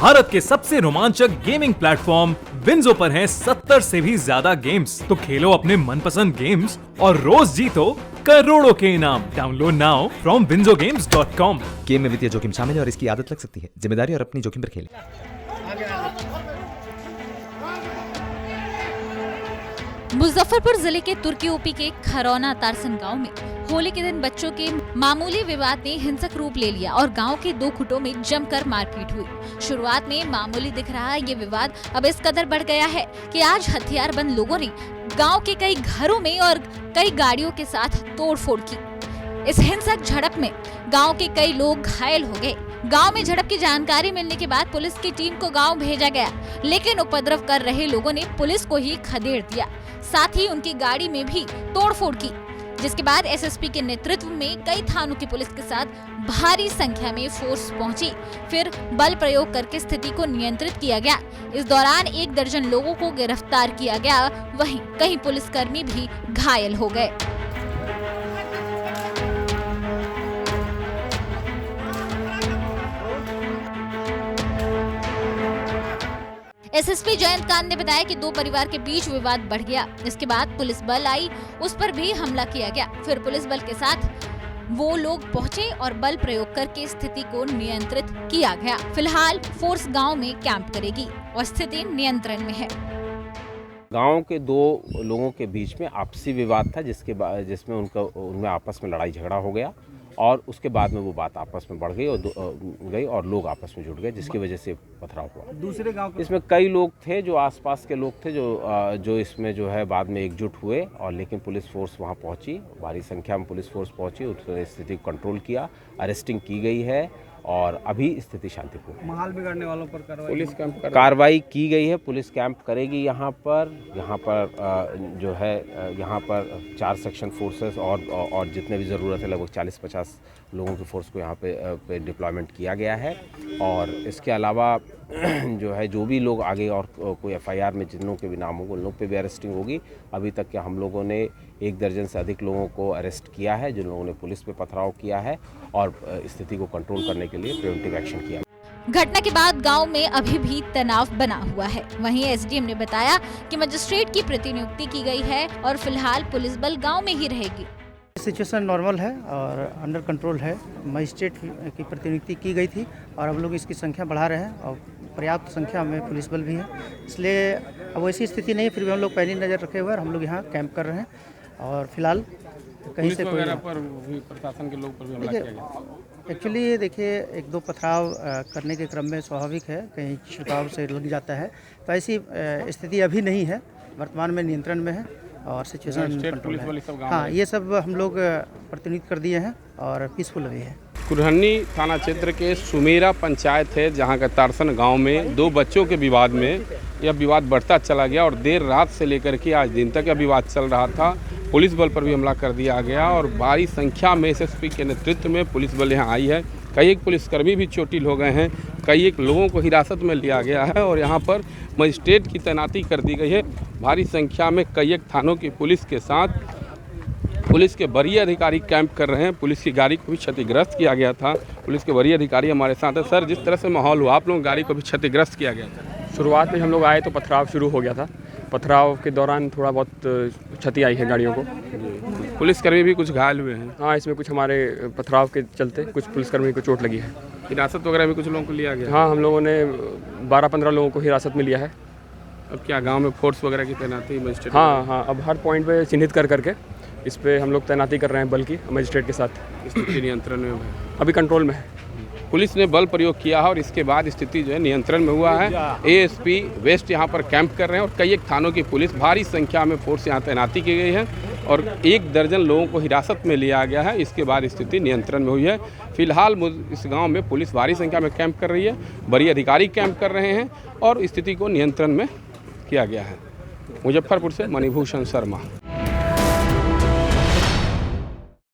भारत के सबसे रोमांचक गेमिंग प्लेटफॉर्म विंजो पर हैं 70 से भी ज्यादा गेम्स। तो खेलो अपने मनपसंद गेम्स और रोज जीतो करोड़ों के इनाम। Download now from winzogames.com। Game में वित्तीय जोखिम शामिल है और इसकी आदत लग सकती है। जिम्मेदारी और अपनी जोखिम पर खेलें। मुजफ्फरपुर जिले के तुर्की ओपी के खरौना तारसन गांव में होली के दिन बच्चों के मामूली विवाद ने हिंसक रूप ले लिया और गांव के दो गुटों में जमकर मारपीट हुई। शुरुआत में मामूली दिख रहा ये विवाद अब इस कदर बढ़ गया है कि आज हथियारबंद लोगों ने गांव के कई घरों में और कई गाड़ियों के साथ तोड़फोड़ की। इस हिंसक झड़प में गांव के कई लोग घायल हो गए। गांव में झड़प की जानकारी मिलने के बाद पुलिस की टीम को गांव भेजा गया, लेकिन उपद्रव कर रहे लोगों ने पुलिस को ही खदेड़ दिया, साथ ही उनकी गाड़ी में भी तोड़फोड़ की। जिसके बाद एसएसपी के नेतृत्व में कई थानों की पुलिस के साथ भारी संख्या में फोर्स पहुंची। फिर बल प्रयोग करके स्थिति को नियंत्रित किया गया। इस दौरान 1 दर्जन लोगों को गिरफ्तार किया गया, वहीं कई पुलिसकर्मी भी घायल हो गए। एसएसपी जयंत कांत ने बताया कि 2 परिवार के बीच विवाद बढ़ गया। इसके बाद पुलिस बल आई, उस पर भी हमला किया गया। फिर पुलिस बल के साथ वो लोग पहुंचे और बल प्रयोग करके स्थिति को नियंत्रित किया गया। फिलहाल फोर्स गांव में कैंप करेगी और स्थिति नियंत्रण में है। गांव के 2 लोगों के बीच में आपसी विवाद था, जिसमें उनमें आपस में लड़ाई झगड़ा हो गया और उसके बाद में वो बात आपस में बढ़ गई और लोग आपस में जुड़ गए, जिसकी वजह से पथराव हुआ। दूसरे गांव इसमें कई लोग थे, जो आसपास के लोग थे, जो इसमें जो है बाद में एकजुट हुए और लेकिन पुलिस फोर्स वहां पहुंची, भारी संख्या में पुलिस फोर्स पहुंची, उसने स्थिति को कंट्रोल किया, अरेस्टिंग की गई है और अभी स्थिति शांतिपूर्ण। माहौल बिगाड़ने वालों पर कार्रवाई की गई है। पुलिस कैंप करेगी यहाँ पर जो है यहाँ पर 4 सेक्शन फोर्सेस और जितने भी ज़रूरत है लगभग 40-50 लोगों की फोर्स को यहाँ पे डिप्लॉयमेंट किया गया है। और इसके अलावा जो है जो भी लोग आगे और कोई एफआईआर में जिन लोगों के भी नाम होंगे उन लोग पे भी अरेस्टिंग होगी। अभी तक के हम लोगों ने 1 दर्जन से अधिक लोगों को अरेस्ट किया है, जिन लोगों ने पुलिस पे पथराव किया है और स्थिति को कंट्रोल करने के लिए प्रिवेंटिव एक्शन किया। घटना के बाद गांव में अभी भी तनाव बना हुआ है। वहीं एसडीएम ने बताया कि मजिस्ट्रेट की प्रतिनियुक्ति की गई है और फिलहाल पुलिस बल गांव में ही रहेगी। सिचुएशन नॉर्मल है और अंडर कंट्रोल है। मजिस्ट्रेट की प्रतिनियुक्ति की गई थी और हम लोग इसकी संख्या बढ़ा रहे हैं और पर्याप्त संख्या में पुलिस बल भी है, इसलिए अब वैसी स्थिति नहीं है। फिर भी हम लोग पैनी नज़र रखे हुए हैं और हम लोग यहाँ कैंप कर रहे हैं और फिलहाल कहीं से कोई पर भी प्रशासन के लोग पर भी हमला किया गया। एक्चुअली देखिए 1-2 पथराव करने के क्रम में स्वाभाविक है, कहीं छिड़काव से लग जाता है, तो ऐसी स्थिति अभी नहीं है, वर्तमान में नियंत्रण में है और सिचुएशन कंट्रोल है। हाँ, ये सब हम लोग प्रतिनिधित्व कर दिए हैं और पीसफुल भी है। कुरहनी थाना क्षेत्र के सुमेरा पंचायत है, जहां का तारसन गांव में 2 बच्चों के विवाद में यह विवाद बढ़ता चला गया और देर रात से लेकर के आज दिन तक यह विवाद चल रहा था। पुलिस बल पर भी हमला कर दिया गया और भारी संख्या में एसएसपी के नेतृत्व में पुलिस बल यहाँ आई है। कई एक पुलिसकर्मी भी चोटिल हो गए हैं, कई एक लोगों को हिरासत में लिया गया है और यहाँ पर मजिस्ट्रेट की तैनाती कर दी गई है। भारी संख्या में कई एक थानों की पुलिस के साथ पुलिस के वरीय अधिकारी कैंप कर रहे हैं। पुलिस की गाड़ी को भी क्षतिग्रस्त किया गया था। पुलिस के वरीय अधिकारी हमारे साथ है। सर, जिस तरह से माहौल हुआ, आप लोगों की गाड़ी को भी क्षतिग्रस्त किया गया था। शुरुआत में हम लोग आए तो पथराव शुरू हो गया था। पथराव के दौरान थोड़ा बहुत क्षति आई है गाड़ियों को। पुलिसकर्मी भी कुछ घायल हुए हैं। हाँ, इसमें कुछ हमारे पथराव के चलते कुछ पुलिसकर्मी को चोट लगी है। हिरासत वगैरह भी कुछ लोगों को लिया गया। हाँ, हम लोगों ने 12-15 लोगों को हिरासत में लिया है। अब क्या गाँव में फोर्स वगैरह की तैनाती मजिस्ट्रेट? हाँ, अब हर पॉइंट पे चिन्हित करके इस पे हम लोग तैनाती कर रहे हैं बल की मजिस्ट्रेट के साथ। स्थिति नियंत्रण में है, अभी कंट्रोल में है। पुलिस ने बल प्रयोग किया है और इसके बाद स्थिति जो है नियंत्रण में हुआ है। एएसपी वेस्ट यहाँ पर कैंप कर रहे हैं और कई एक थानों की पुलिस भारी संख्या में फोर्स यहाँ तैनाती की गई है और 1 दर्जन लोगों को हिरासत में लिया गया है। इसके बाद स्थिति नियंत्रण में हुई है। फिलहाल इस गांव में पुलिस भारी संख्या में कैंप कर रही है, वरीय अधिकारी कैंप कर रहे हैं और स्थिति को नियंत्रण में किया गया है। मुजफ्फरपुर से मणिभूषण शर्मा।